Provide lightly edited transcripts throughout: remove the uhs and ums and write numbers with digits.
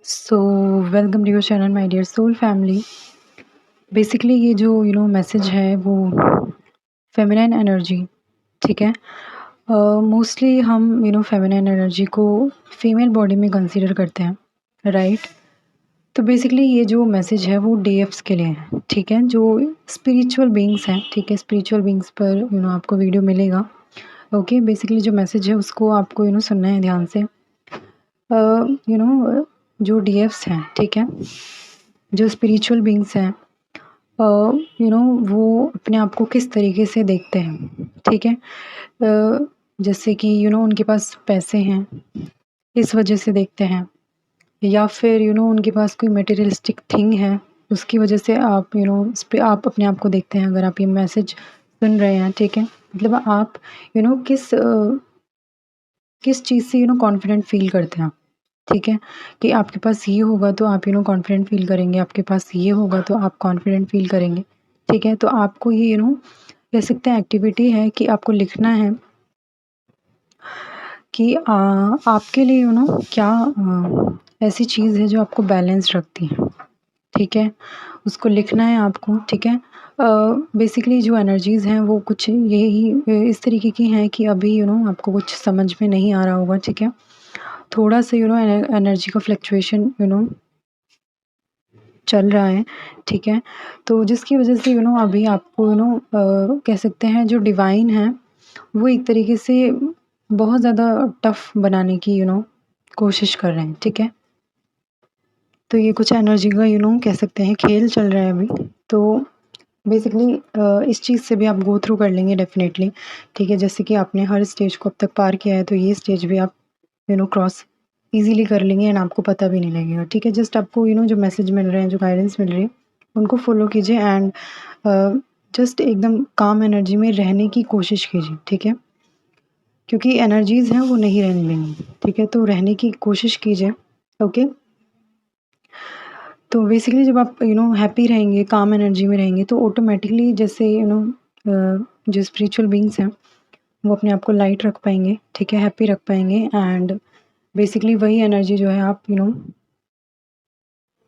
So welcome to your channel my dear soul family. Basically ये जो message है वो फेमिनाइन एनर्जी, ठीक है। मोस्टली हम फेमिनाइन एनर्जी को फीमेल बॉडी में कंसीडर करते हैं, राइट। तो बेसिकली ये जो मैसेज है वो डीएफ्स के लिए है, ठीक है, जो स्पिरिचुअल बीइंग्स हैं, ठीक है। स्पिरिचुअल बीइंग्स पर आपको वीडियो मिलेगा। ओके, बेसिकली जो मैसेज है उसको आपको सुनना है ध्यान से। यू नो जो डीएफ्स हैं, ठीक है, जो स्पिरिचुअल बीइंग्स हैं, वो अपने आप को किस तरीके से देखते हैं, ठीक है। जैसे कि उनके पास पैसे हैं, इस वजह से देखते हैं, या फिर उनके पास कोई मटेरियलिस्टिक थिंग है, उसकी वजह से आप इस पे आप अपने आप को देखते हैं। अगर आप ये मैसेज सुन रहे हैं, ठीक है, मतलब आप किस चीज़ से कॉन्फिडेंट फील करते हैं, ठीक है। कि आपके पास ये होगा तो आप कॉन्फिडेंट फील करेंगे, आपके पास ये होगा तो आप कॉन्फिडेंट फील करेंगे, ठीक है। तो आपको ये कह सकते हैं एक्टिविटी है कि आपको लिखना है कि आपके लिए क्या ऐसी चीज़ है जो आपको बैलेंस रखती है, ठीक है। उसको लिखना है आपको, ठीक है। बेसिकली जो एनर्जीज़ हैं वो कुछ यही इस तरीके की हैं कि अभी आपको कुछ समझ में नहीं आ रहा होगा, ठीक है। थोड़ा सा एनर्जी का फ्लक्चुएशन चल रहा है, ठीक है। तो जिसकी वजह से अभी आपको कह सकते हैं जो डिवाइन है वो एक तरीके से बहुत ज़्यादा टफ बनाने की कोशिश कर रहे हैं, ठीक है। तो ये कुछ एनर्जी का कह सकते हैं खेल चल रहा है अभी। तो बेसिकली इस चीज़ से भी आप गो थ्रू कर लेंगे डेफ़िनेटली, ठीक है। जैसे कि आपने हर स्टेज को अब तक पार किया है, तो ये स्टेज भी आप क्रॉस ईज़िली कर लेंगे एंड आपको पता भी नहीं लगेगा, ठीक है। जस्ट आपको जो मैसेज मिल रहे हैं, जो गाइडेंस मिल रही है, उनको फ़ॉलो कीजिए एंड जस्ट एकदम काम एनर्जी में रहने की कोशिश कीजिए, ठीक है। क्योंकि एनर्जीज़ हैं वो नहीं रहने देंगी, ठीक है। तो रहने की कोशिश कीजिए, ओके। तो बेसिकली जब आप हैप्पी रहेंगे, काम एनर्जी में रहेंगे, तो ऑटोमेटिकली जैसे जो स्पिरिचुअल बीइंग्स हैं वो अपने आप को लाइट रख पाएँगे, ठीक है, हैप्पी रख पाएँगे एंड बेसिकली वही एनर्जी जो है आप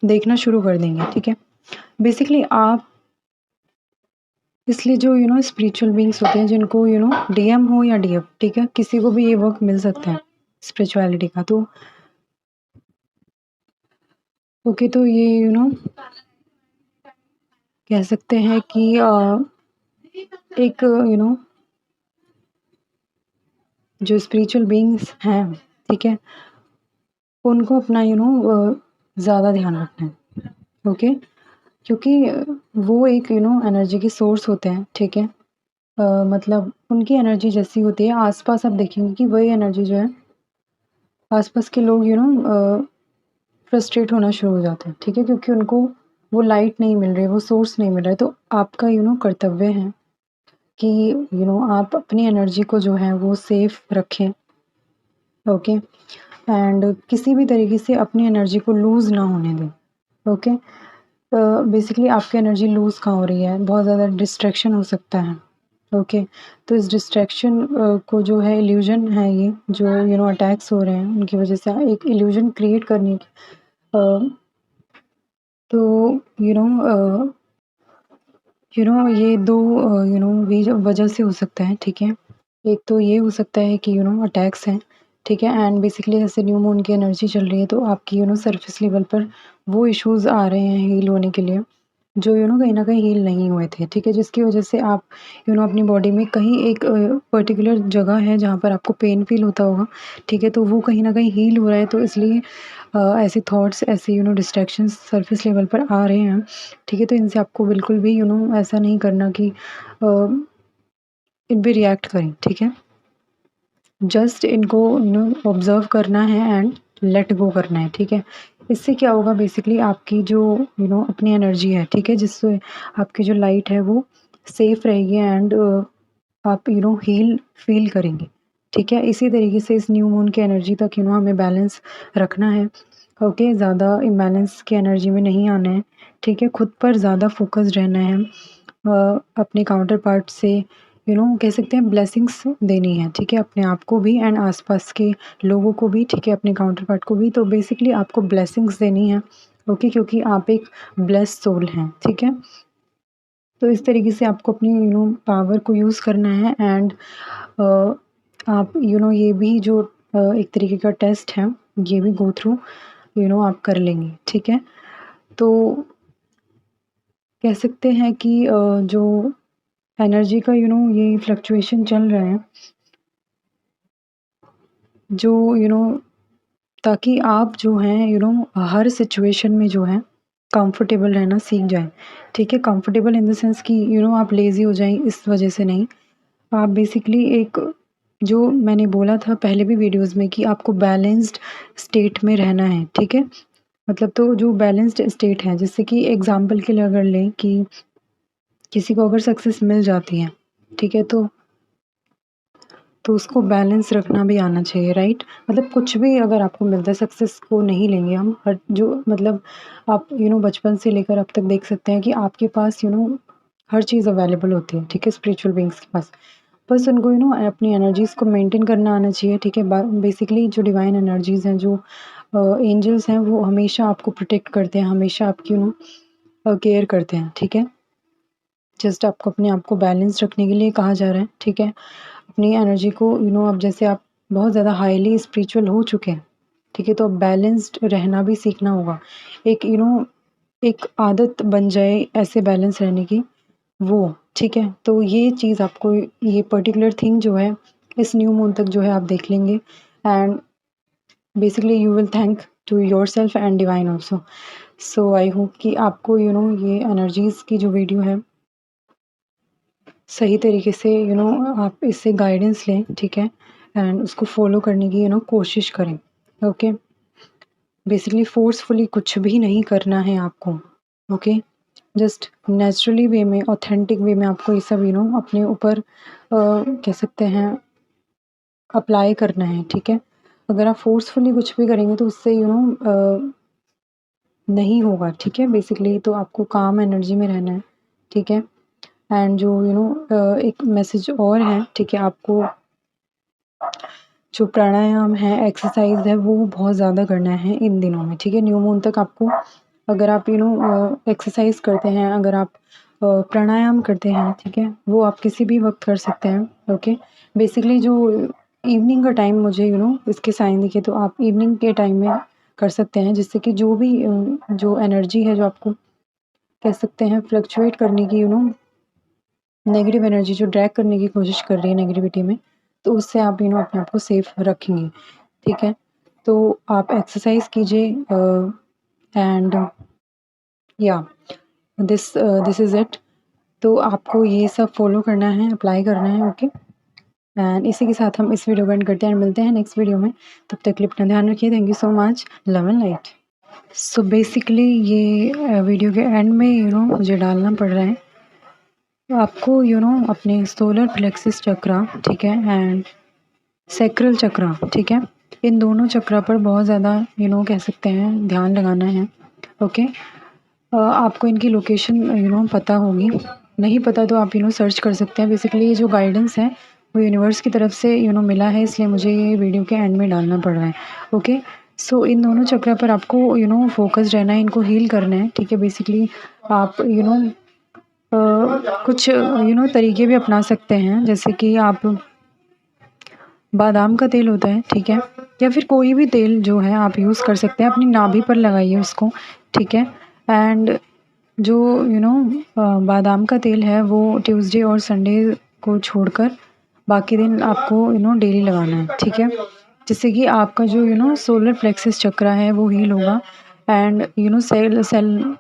देखना शुरू कर देंगे, ठीक है। बेसिकली आप इसलिए जो स्पिरिचुअल बीइंग्स होते हैं जिनको डीएम हो या डीएफ, ठीक है, किसी को भी ये वर्क मिल सकता है स्पिरिचुअलिटी का। तो ओके, तो ये कह सकते हैं कि एक जो स्पिरिचुअल बीइंग्स हैं, ठीक है, उनको अपना ज़्यादा ध्यान रखना है, ओके। क्योंकि वो एक एनर्जी की सोर्स होते हैं, ठीक है। मतलब उनकी एनर्जी जैसी होती है, आस-पास आप देखेंगे कि वही एनर्जी जो है, आस-पास के लोग फ्रस्ट्रेट होना शुरू हो जाते हैं, ठीक है, क्योंकि उनको वो लाइट नहीं मिल रही है, वो सोर्स नहीं मिल रहा है। तो आपका कर्तव्य है कि आप अपनी एनर्जी को जो है वो सेफ रखें, ओके। एंड किसी भी तरीके से अपनी एनर्जी को लूज़ ना होने दें, ओके। बेसिकली आपकी एनर्जी लूज़ कहाँ हो रही है, बहुत ज़्यादा डिस्ट्रैक्शन हो सकता है, ओके। तो इस डिस्ट्रैक्शन को जो है इल्यूज़न है, ये जो अटैक्स हो रहे हैं उनकी वजह से एक इल्यूज़न क्रिएट करने की तो यू नो अ, ये 2 वजह से हो सकता है, ठीक है। एक तो ये हो सकता है कि अटैक्स हैं, ठीक है। एंड बेसिकली जैसे न्यू मून की एनर्जी चल रही है, तो आपकी सर्फेस लेवल पर वो इश्यूज़ आ रहे हैं हील होने के लिए, जो कहीं न कहीं हील नहीं हुए थे, ठीक है। जिसकी वजह से आप अपनी बॉडी में कहीं एक पर्टिकुलर जगह है जहाँ पर आपको पेन फ़ील होता होगा, ठीक है। तो वो कहीं न कहीं हील हो रहा है, तो इसलिए ऐसे थॉट्स, ऐसे डिस्ट्रैक्शंस सरफेस लेवल पर आ रहे हैं, ठीक है। तो इनसे आपको बिल्कुल भी ऐसा नहीं करना कि इन पे रिएक्ट करें, ठीक है। जस्ट इनको ऑब्ज़र्व करना है एंड लेट गो करना है, ठीक है। इससे क्या होगा, बेसिकली आपकी जो अपनी एनर्जी है, ठीक है, जिससे आपकी जो लाइट है वो सेफ रहेगी एंड आप हील फ़ील करेंगे, ठीक है। इसी तरीके से इस न्यू मून की एनर्जी तक हमें बैलेंस रखना है, ओके। ज़्यादा इम्बैलेंस की एनर्जी में नहीं आना है, ठीक है। खुद पर ज़्यादा फ़ोकस्ड रहना है, अपने काउंटर पार्ट से कह सकते हैं ब्लेसिंग्स देनी है, ठीक है? अपने आप को भी एंड आस-पास के लोगों को भी, ठीक है? अपने काउंटर पार्ट को भी। तो बेसिकली आपको ब्लेसिंग्स देनी है, ओके? क्योंकि आप एक ब्लेस्ड सोल हैं, ठीक है? तो इस तरीके से आपको अपनी पावर को यूज़ करना है एंड आप ये भी जो एक तरीके का टेस्ट है, ये भी गो थ्रू आप कर लेंगे, ठीक है? तो कह सकते हैं कि जो एनर्जी का ये फ्लक्चुएशन चल रहा है, जो ताकि आप जो हैं हर सिचुएशन में जो है कंफर्टेबल रहना सीख जाएँ, ठीक है? कंफर्टेबल इन द सेंस कि आप लेज़ी हो जाएँ इस वजह से नहीं। आप बेसिकली एक जो मैंने बोला था पहले भी वीडियोज़ में कि आपको बैलेंस्ड स्टेट में रहना है, ठीक है? मतलब तो जो बैलेंस्ड स्टेट है, जैसे कि एग्ज़ाम्पल के लिए अगर लें कि किसी को अगर सक्सेस मिल जाती है, ठीक है? तो उसको बैलेंस रखना भी आना चाहिए, राइट? मतलब कुछ भी अगर आपको मिलता है, सक्सेस को नहीं लेंगे हम, हर जो मतलब आप बचपन से लेकर अब तक देख सकते हैं कि आपके पास हर चीज़ अवेलेबल होती है, ठीक है? स्पिरिचुअल बीइंग्स के पास। बस उनको अपनी एनर्जीज़ को मेंटेन करना आना चाहिए, ठीक है? बेसिकली जो डिवाइन एनर्जीज़ हैं, जो एंजल्स हैं, वो हमेशा आपको प्रोटेक्ट करते हैं, हमेशा आपकी केयर करते हैं, ठीक है? जस्ट आपको अपने आप को बैलेंस रखने के लिए कहा जा रहा है, ठीक है? अपनी एनर्जी को अब जैसे आप बहुत ज़्यादा हाईली स्पिरिचुअल हो चुके हैं, ठीक है? तो अब बैलेंस्ड रहना भी सीखना होगा। एक एक आदत बन जाए ऐसे बैलेंस रहने की, वो, ठीक है? तो ये चीज़ आपको ये पर्टिकुलर थिंग जो है, इस न्यू मून तक जो है आप देख लेंगे and basically you will thank to yourself and divine also. So I hope कि आपको ये एनर्जीज़ की जो वीडियो है, सही तरीके से आप इससे गाइडेंस लें, ठीक है? एंड उसको फ़ॉलो करने की कोशिश करें, ओके? बेसिकली फ़ोर्सफुली कुछ भी नहीं करना है आपको, ओके? जस्ट नेचुरली वे में, ऑथेंटिक वे में आपको ये सब अपने ऊपर कह सकते हैं अप्लाई करना है, ठीक है? अगर आप फ़ोर्सफुली कुछ भी करेंगे तो उससे नहीं होगा, ठीक है? बेसिकली तो आपको काम एनर्जी में रहना है, ठीक है? एंड जो एक मैसेज और है, ठीक है? आपको जो प्राणायाम है, एक्सरसाइज़ है, वो बहुत ज़्यादा करना है इन दिनों में, ठीक है? न्यू मून तक आपको अगर आप एक्सरसाइज़ करते हैं, अगर आप प्राणायाम करते हैं, ठीक है? वो आप किसी भी वक़्त कर सकते हैं, ओके? बेसिकली जो इवनिंग का टाइम मुझे इसके साइन दिखे तो आप इवनिंग के टाइम में कर सकते हैं, जिससे कि जो भी जो एनर्जी है, जो आपको कह सकते हैं फ्लक्चुएट करने की नेगेटिव एनर्जी जो ड्रैग करने की कोशिश कर रही है नेगेटिविटी में, तो उससे आप अपने आप को सेफ रखेंगे, ठीक है? तो आप एक्सरसाइज़ कीजिए एंड या दिस इज़ इट। तो आपको ये सब फ़ॉलो करना है, अप्लाई करना है, ओके? एंड इसी के साथ हम इस वीडियो को एंड करते हैं एंड मिलते हैं नेक्स्ट वीडियो में। तब तक के लिए अपना ध्यान रखिए। Thank you so much. Love and light. So basically ये वीडियो के एंड में मुझे डालना पड़ रहा है। आपको अपने सोलर प्लेक्सिस चक्रा, ठीक है? एंड सैक्रल चक्रा, ठीक है? इन दोनों चक्रा पर बहुत ज़्यादा कह सकते हैं ध्यान लगाना है, ओके? आपको इनकी लोकेशन पता होगी, नहीं पता तो आप सर्च कर सकते हैं। बेसिकली ये जो गाइडेंस है वो यूनिवर्स की तरफ से मिला है, इसलिए मुझे ये वीडियो के एंड में डालना पड़ रहा है, ओके? सो इन दोनों चक्रा पर आपको फ़ोकस रहना है, इनको हील करना है, ठीक है? बेसिकली आप कुछ तरीके भी अपना सकते हैं, जैसे कि आप बादाम का तेल होता है, ठीक है? या फिर कोई भी तेल जो है आप यूज़ कर सकते हैं, अपनी नाभि पर लगाइए उसको, ठीक है? एंड जो बादाम का तेल है वो ट्यूसडे और संडे को छोड़कर बाकी दिन आपको डेली लगाना है, ठीक है? जिससे कि आपका जो सोलर प्लेक्सिस चक्रा है वो हील होगा एंड सेल सेल